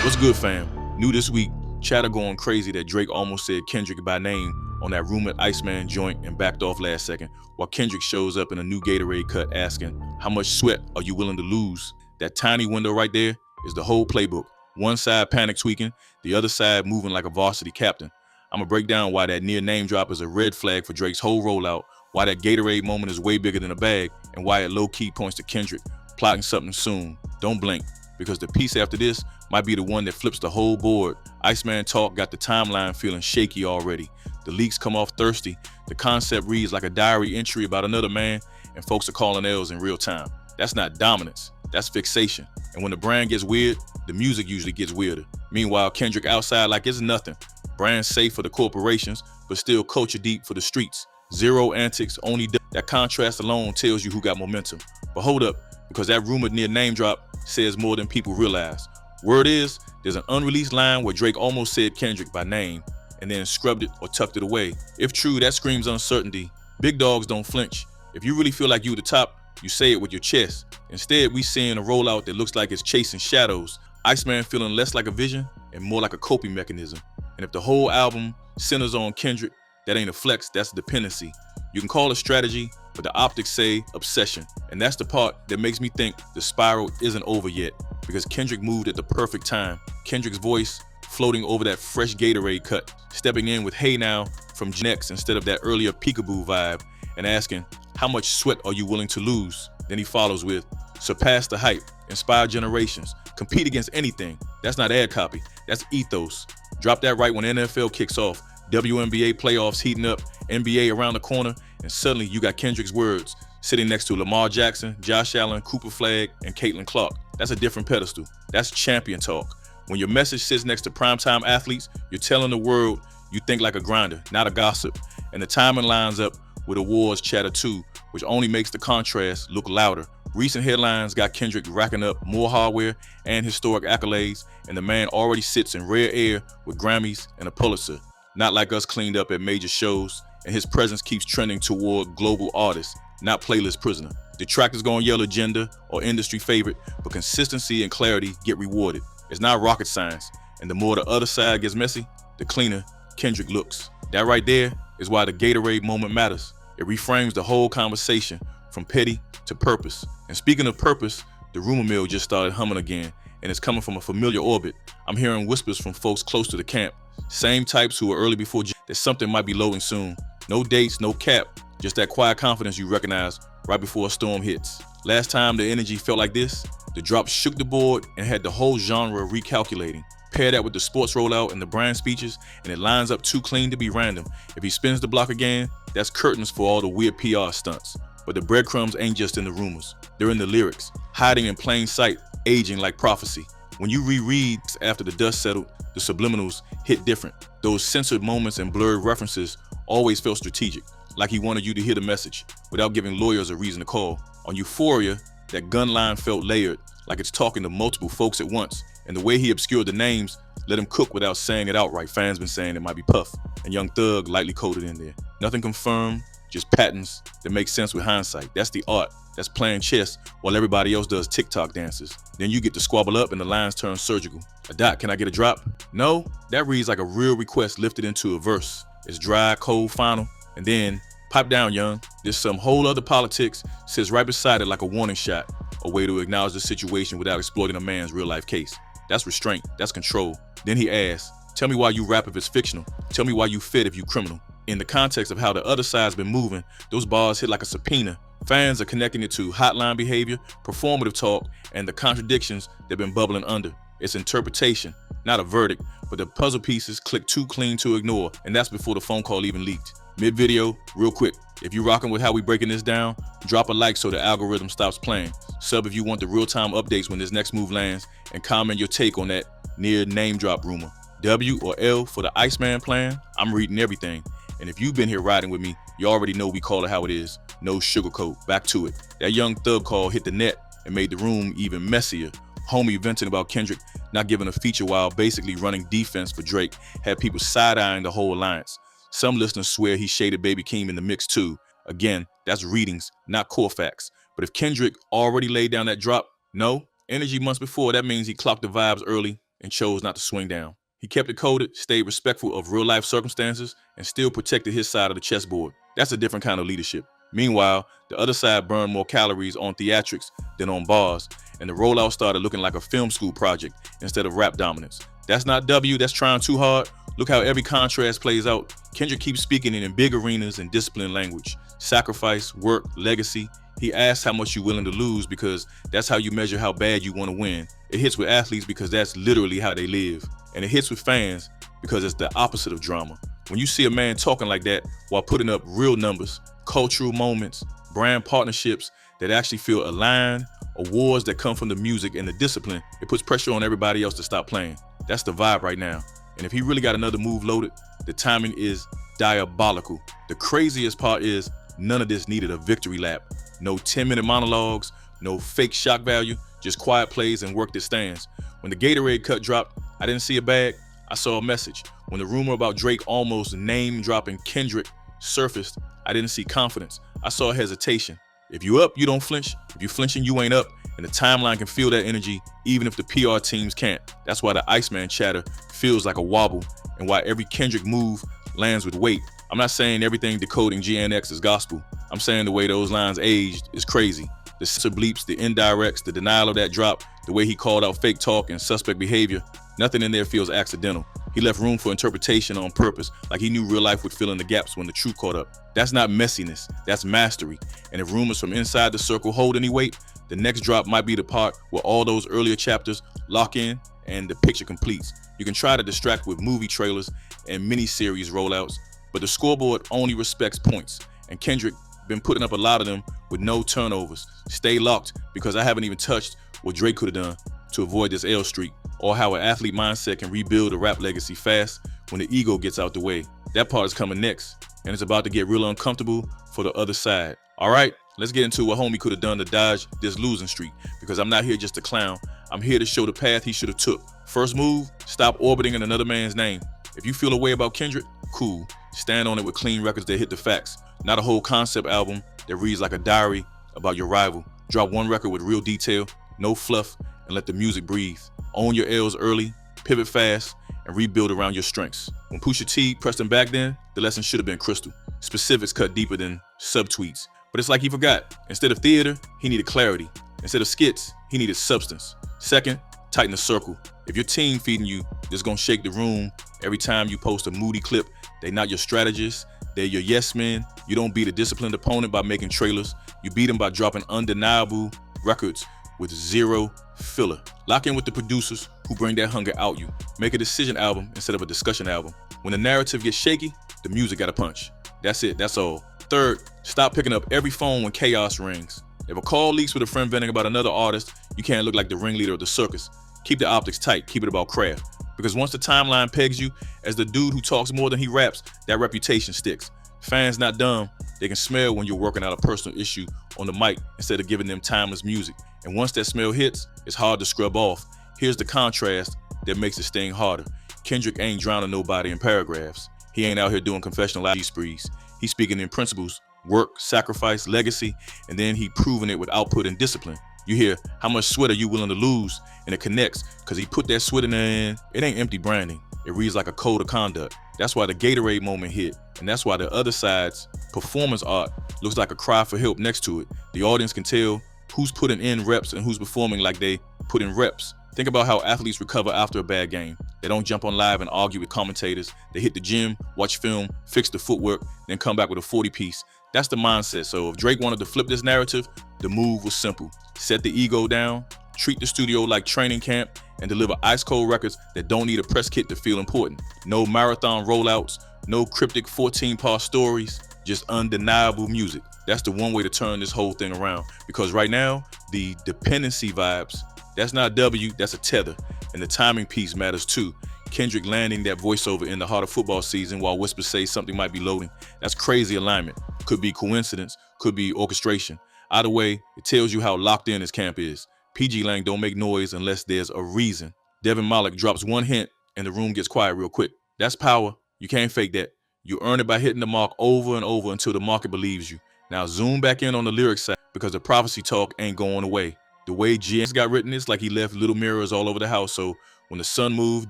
What's good, fam? New this week, chatter going crazy that Drake almost said Kendrick by name on that rumored ICEMAN joint and backed off last second, while Kendrick shows up in a new Gatorade cut asking, how much sweat are you willing to lose? That tiny window right there is the whole playbook. One side panic tweaking, the other side moving like a varsity captain. I'm gonna break down why that near name drop is a red flag for Drake's whole rollout, why that Gatorade moment is way bigger than a bag, and why it low-key points to Kendrick plotting something soon. Don't blink, because the piece after this might be the one that flips the whole board. Iceman Talk got the timeline feeling shaky already. The leaks come off thirsty. The concept reads like a diary entry about another man, and folks are calling L's in real time. That's not dominance, that's fixation. And when the brand gets weird, the music usually gets weirder. Meanwhile, Kendrick outside like it's nothing. Brand safe for the corporations, but still culture deep for the streets. Zero antics, only that contrast alone tells you who got momentum. But hold up, because that rumored near name drop says more than people realize. Word is, there's an unreleased line where Drake almost said Kendrick by name and then scrubbed it or tucked it away. If true, that screams uncertainty. Big dogs don't flinch. If you really feel like you the top, you say it with your chest. Instead, we seeing a rollout that looks like it's chasing shadows. Iceman feeling less like a vision and more like a coping mechanism. And if the whole album centers on Kendrick, that ain't a flex, that's a dependency. You can call it strategy, but the optics say obsession. And that's the part that makes me think the spiral isn't over yet, because Kendrick moved at the perfect time. Kendrick's voice floating over that fresh Gatorade cut, stepping in with Hey Now from Next instead of that earlier peekaboo vibe, and asking, how much sweat are you willing to lose? Then he follows with, surpass the hype, inspire generations, compete against anything. That's not ad copy, that's ethos. Drop that right when NFL kicks off, WNBA playoffs heating up, NBA around the corner, and suddenly you got Kendrick's words sitting next to Lamar Jackson, Josh Allen, Cooper Flagg, and Caitlin Clark. That's a different pedestal. That's champion talk. When your message sits next to primetime athletes, you're telling the world you think like a grinder, not a gossip. And the timing lines up with awards chatter too, which only makes the contrast look louder. Recent headlines got Kendrick racking up more hardware and historic accolades, and the man already sits in rare air with Grammys and a Pulitzer. Not like us cleaned up at major shows, and his presence keeps trending toward global artists, not playlist prisoner. Detractors gonna yell agenda or industry favorite, but consistency and clarity get rewarded. It's not rocket science, and the more the other side gets messy, the cleaner Kendrick looks. That right there is why the Gatorade moment matters. It reframes the whole conversation from petty to purpose. And speaking of purpose, the rumor mill just started humming again, and it's coming from a familiar orbit. I'm hearing whispers from folks close to the camp, same types who were early before that something might be loading soon. No dates, no cap, just that quiet confidence you recognize right before a storm hits. Last time the energy felt like this, the drop shook the board and had the whole genre recalculating. Pair that with the sports rollout and the brand speeches, and it lines up too clean to be random. If he spins the block again, that's curtains for all the weird PR stunts. But the breadcrumbs ain't just in the rumors, they're in the lyrics, hiding in plain sight, aging like prophecy. When you reread after the dust settled, the subliminals hit different. Those censored moments and blurred references always felt strategic, like he wanted you to hear the message without giving lawyers a reason to call. On Euphoria, that gun line felt layered, like it's talking to multiple folks at once. And the way he obscured the names let him cook without saying it outright. Fans been saying it might be Puff, and Young Thug lightly coded in there. Nothing confirmed, just patterns that make sense with hindsight. That's the art. That's playing chess while everybody else does TikTok dances. Then you get to squabble up and the lines turn surgical. A dot, can I get a drop? No, that reads like a real request lifted into a verse. It's dry, cold, final, and then pipe down, young. There's some whole other politics sits right beside it like a warning shot, a way to acknowledge the situation without exploiting a man's real life case. That's restraint, that's control. Then he asks, tell me why you rap if it's fictional. Tell me why you fit if you criminal. In the context of how the other side's been moving, those bars hit like a subpoena. Fans are connecting it to hotline behavior, performative talk, and the contradictions that been bubbling under. It's interpretation, not a verdict, but the puzzle pieces click too clean to ignore, and that's before the phone call even leaked. Mid-video, real quick, if you rocking with how we breaking this down, drop a like so the algorithm stops playing. Sub if you want the real-time updates when this next move lands, and comment your take on that near name drop rumor. W or L for the Iceman plan, I'm reading everything. And if you've been here riding with me, you already know we call it how it is. No sugarcoat, back to it. That Young Thug call hit the net and made the room even messier. Homie venting about Kendrick not giving a feature while basically running defense for Drake had people side-eyeing the whole alliance. Some listeners swear he shaded Baby Keem in the mix too. Again, that's readings, not core facts. But if Kendrick already laid down that drop, no, energy months before, that means he clocked the vibes early and chose not to swing down. He kept it coded, stayed respectful of real life circumstances, and still protected his side of the chessboard. That's a different kind of leadership. Meanwhile, the other side burned more calories on theatrics than on bars, and the rollout started looking like a film school project instead of rap dominance. That's not W, that's trying too hard. Look how every contrast plays out. Kendrick keeps speaking in big arenas and disciplined language. Sacrifice, work, legacy. He asks how much you're willing to lose because that's how you measure how bad you want to win. It hits with athletes because that's literally how they live. And it hits with fans because it's the opposite of drama. When you see a man talking like that while putting up real numbers, cultural moments, brand partnerships that actually feel aligned, awards that come from the music and the discipline, it puts pressure on everybody else to stop playing. That's the vibe right now. And if he really got another move loaded, the timing is diabolical. The craziest part is none of this needed a victory lap. No 10-minute monologues, no fake shock value, just quiet plays and work that stands. When the Gatorade cut dropped, I didn't see a bag, I saw a message. When the rumor about Drake almost name-dropping Kendrick surfaced, I didn't see confidence, I saw hesitation. If you up, you don't flinch. If you flinching, you ain't up. And the timeline can feel that energy even if the PR teams can't. That's why the ICEMAN chatter feels like a wobble and why every Kendrick move lands with weight. I'm not saying everything decoding GNX is gospel. I'm saying the way those lines aged is crazy. The censor bleeps, the indirects, the denial of that drop, the way he called out fake talk and suspect behavior, nothing in there feels accidental. He left room for interpretation on purpose, like he knew real life would fill in the gaps when the truth caught up. That's not messiness, that's mastery. And if rumors from inside the circle hold any weight, the next drop might be the part where all those earlier chapters lock in and the picture completes. You can try to distract with movie trailers and mini-series rollouts, but the scoreboard only respects points, and Kendrick been putting up a lot of them with no turnovers. Stay locked, because I haven't even touched what Drake could have done to avoid this L streak, or how an athlete mindset can rebuild a rap legacy fast when the ego gets out the way. That part is coming next, and it's about to get real uncomfortable for the other side. All right, let's get into what homie could have done to dodge this losing streak, because I'm not here just to clown. I'm here to show the path he should have took. First move, stop orbiting in another man's name. If you feel a way about Kendrick, cool. Stand on it with clean records that hit the facts, not a whole concept album that reads like a diary about your rival. Drop one record with real detail, no fluff, and let the music breathe. Own your L's early, pivot fast, and rebuild around your strengths. When Pusha T pressed him back then, the lesson should have been crystal. Specifics cut deeper than subtweets. But it's like he forgot. Instead of theater, he needed clarity. Instead of skits, he needed substance. Second, tighten the circle. If your team feeding you, it's gonna shake the room every time you post a moody clip. They not your strategists, they're your yes men. You don't beat a disciplined opponent by making trailers. You beat them by dropping undeniable records with zero filler. Lock in with the producers who bring that hunger out you. Make a decision album instead of a discussion album. When the narrative gets shaky, the music got a punch. That's it, that's all. Third, stop picking up every phone when chaos rings. If a call leaks with a friend venting about another artist, you can't look like the ringleader of the circus. Keep the optics tight, keep it about craft. Because once the timeline pegs you as the dude who talks more than he raps, that reputation sticks. Fans not dumb, they can smell when you're working out a personal issue on the mic instead of giving them timeless music. And once that smell hits, it's hard to scrub off. Here's the contrast that makes it sting harder. Kendrick ain't drowning nobody in paragraphs. He ain't out here doing confessional IG sprees. He's speaking in principles, work, sacrifice, legacy, and then he proving it with output and discipline. You hear, how much sweat are you willing to lose? And it connects, because he put that sweat in there. It ain't empty branding. It reads like a code of conduct. That's why the Gatorade moment hit. And that's why the other side's performance art looks like a cry for help next to it. The audience can tell who's putting in reps and who's performing like they put in reps. Think about how athletes recover after a bad game. They don't jump on live and argue with commentators. They hit the gym, watch film, fix the footwork, then come back with a 40-piece. That's the mindset. So if Drake wanted to flip this narrative, the move was simple. Set the ego down, treat the studio like training camp, and deliver ice-cold records that don't need a press kit to feel important. No marathon rollouts, no cryptic 14-part stories, just undeniable music. That's the one way to turn this whole thing around. Because right now, the dependency vibes, that's not W, that's a tether. And the timing piece matters too. Kendrick landing that voiceover in the heart of football season while whispers say something might be loading. That's crazy alignment. Could be coincidence, could be orchestration. Either way, it tells you how locked in his camp is. PG Lang don't make noise unless there's a reason. Devin Malik drops one hint and the room gets quiet real quick. That's power. You can't fake that. You earn it by hitting the mark over and over until the market believes you. Now zoom back in on the lyrics side, because the prophecy talk ain't going away. The way GNX got written is like he left little mirrors all over the house, so When the sun moved,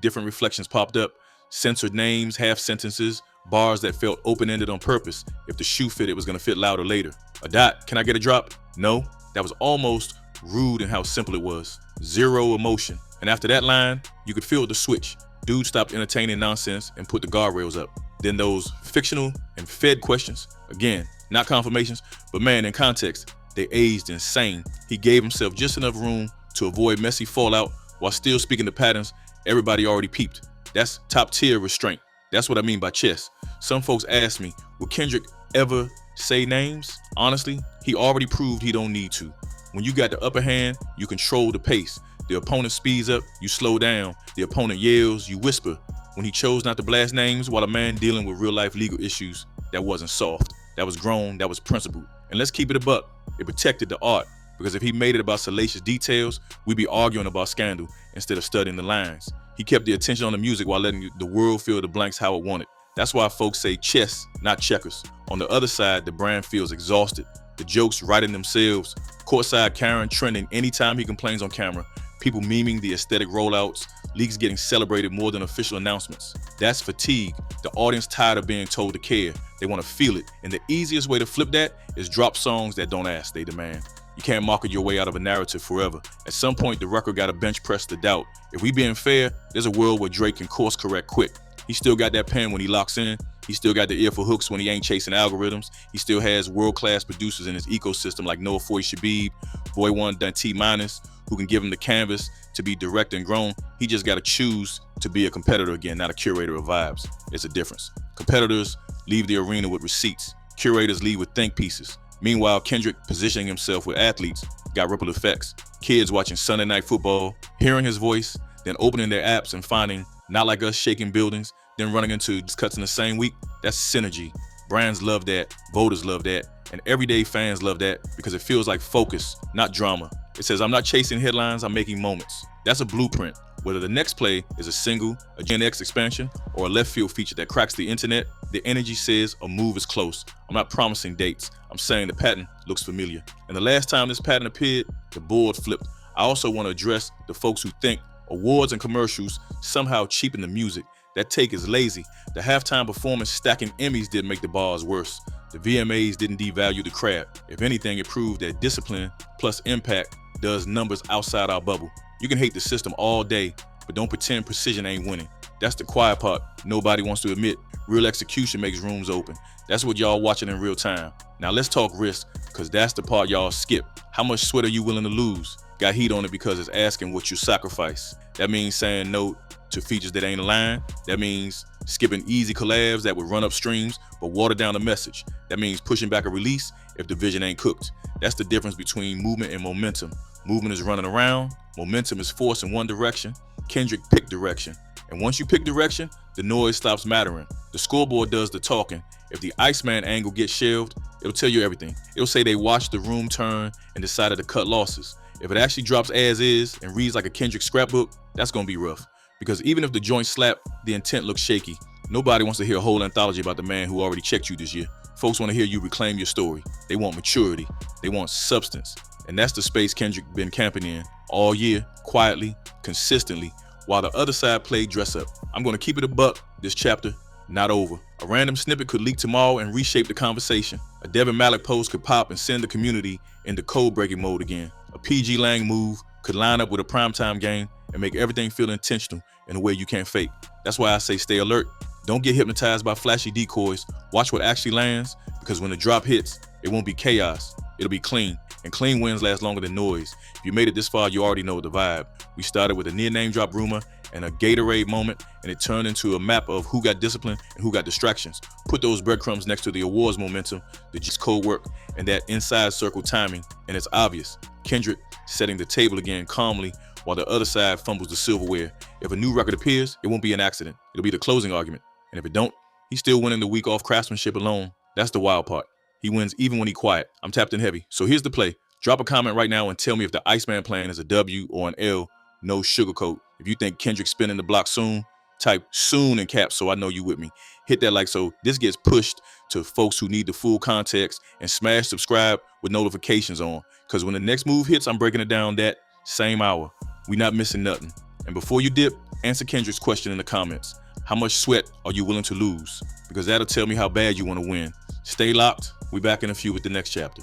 different reflections popped up, censored names, half sentences, bars that felt open-ended on purpose. If the shoe fit, it was gonna fit louder later. A dot, can I get a drop? No. That was almost rude in how simple it was. Zero emotion. And after that line, you could feel the switch. Dude stopped entertaining nonsense and put the guardrails up. Then those fictional and fed questions, again, not confirmations, but man, in context, they aged insane. He gave himself just enough room to avoid messy fallout while still speaking the patterns everybody already peeped. That's top tier restraint. That's what I mean by chess. Some folks ask me, will Kendrick ever say names? Honestly, he already proved he don't need to. When you got the upper hand, you control the pace. The opponent speeds up, you slow down. The opponent yells, you whisper. When he chose not to blast names while a man dealing with real life legal issues, that wasn't soft. That was grown, that was principled. And let's keep it a buck. It protected the art. Because if he made it about salacious details, we'd be arguing about scandal instead of studying the lines. He kept the attention on the music while letting the world fill the blanks how it wanted. That's why folks say chess, not checkers. On the other side, the brand feels exhausted. The jokes writing themselves. Courtside Karen trending anytime he complains on camera. People memeing the aesthetic rollouts. Leaks getting celebrated more than official announcements. That's fatigue. The audience tired of being told to care. They want to feel it. And the easiest way to flip that is drop songs that don't ask, they demand. You can't market your way out of a narrative forever. At some point, the record got to bench press the doubt. If we being fair, there's a world where Drake can course correct quick. He still got that pen when he locks in. He still got the ear for hooks when he ain't chasing algorithms. He still has world-class producers in his ecosystem like Noah Foy Shabib, Boy One Dun T Minus, who can give him the canvas to be direct and grown. He just got to choose to be a competitor again, not a curator of vibes. It's a difference. Competitors leave the arena with receipts. Curators leave with think pieces. Meanwhile, Kendrick, positioning himself with athletes, got ripple effects. Kids watching Sunday Night Football, hearing his voice, then opening their apps and finding Not Like Us shaking buildings, then running into cuts in the same week. That's synergy. Brands love that, voters love that, and everyday fans love that because it feels like focus, not drama. It says, I'm not chasing headlines, I'm making moments. That's a blueprint. Whether the next play is a single, a Gen X expansion, or a left field feature that cracks the internet, the energy says a move is close. I'm not promising dates. I'm saying the pattern looks familiar. And the last time this pattern appeared, the board flipped. I also want to address the folks who think awards and commercials somehow cheapen the music. That take is lazy. The halftime performance stacking Emmys didn't make the bars worse. The VMAs didn't devalue the craft. If anything, it proved that discipline plus impact does numbers outside our bubble. You can hate the system all day, but don't pretend precision ain't winning. That's the quiet part nobody wants to admit. Real execution makes rooms open. That's what y'all watching in real time. Now let's talk risk, because that's the part y'all skip. How much sweat are you willing to lose? Got heat on it because it's asking what you sacrifice. That means saying no to features that ain't aligned. That means skipping easy collabs that would run up streams but water down the message. That means pushing back a release if the vision ain't cooked. That's the difference between movement and momentum. Movement is running around. Momentum is force in one direction. Kendrick picked direction. And once you pick direction, the noise stops mattering. The scoreboard does the talking. If the Iceman angle gets shelved, it'll tell you everything. It'll say they watched the room turn and decided to cut losses. If it actually drops as is and reads like a Kendrick scrapbook, that's gonna be rough. Because even if the joint slap, the intent looks shaky. Nobody wants to hear a whole anthology about the man who already checked you this year. Folks want to hear you reclaim your story. They want maturity. They want substance. And that's the space Kendrick been camping in all year, quietly, consistently, while the other side played dress up. I'm gonna keep it a buck. This chapter, not over. A random snippet could leak tomorrow and reshape the conversation. A Devin Malik post could pop and send the community into code-breaking mode again. A PG Lang move could line up with a primetime game and make everything feel intentional in a way you can't fake. That's why I say stay alert. Don't get hypnotized by flashy decoys. Watch what actually lands, because when the drop hits, it won't be chaos. It'll be clean. And clean wins last longer than noise. If you made it this far, you already know the vibe. We started with a near name drop rumor and a Gatorade moment, and it turned into a map of who got discipline and who got distractions. Put those breadcrumbs next to the awards momentum, the just code work, and that inside circle timing, and it's obvious. Kendrick setting the table again calmly while the other side fumbles the silverware. If a new record appears, it won't be an accident. It'll be the closing argument. And if it don't, he's still winning the week off craftsmanship alone. That's the wild part. He wins even when he's quiet. I'm tapped in heavy. So here's the play. Drop a comment right now and tell me if the Iceman plan is a W or an L. No sugarcoat. If you think Kendrick's spinning the block soon, type soon in caps so I know you with me. Hit that like so this gets pushed to folks who need the full context, and smash subscribe with notifications on. Because when the next move hits, I'm breaking it down that same hour. We not missing nothing. And before you dip, Answer Kendrick's question in the comments. How much sweat are you willing to lose? Because that'll tell me how bad you want to win. Stay locked. We back in a few with the next chapter.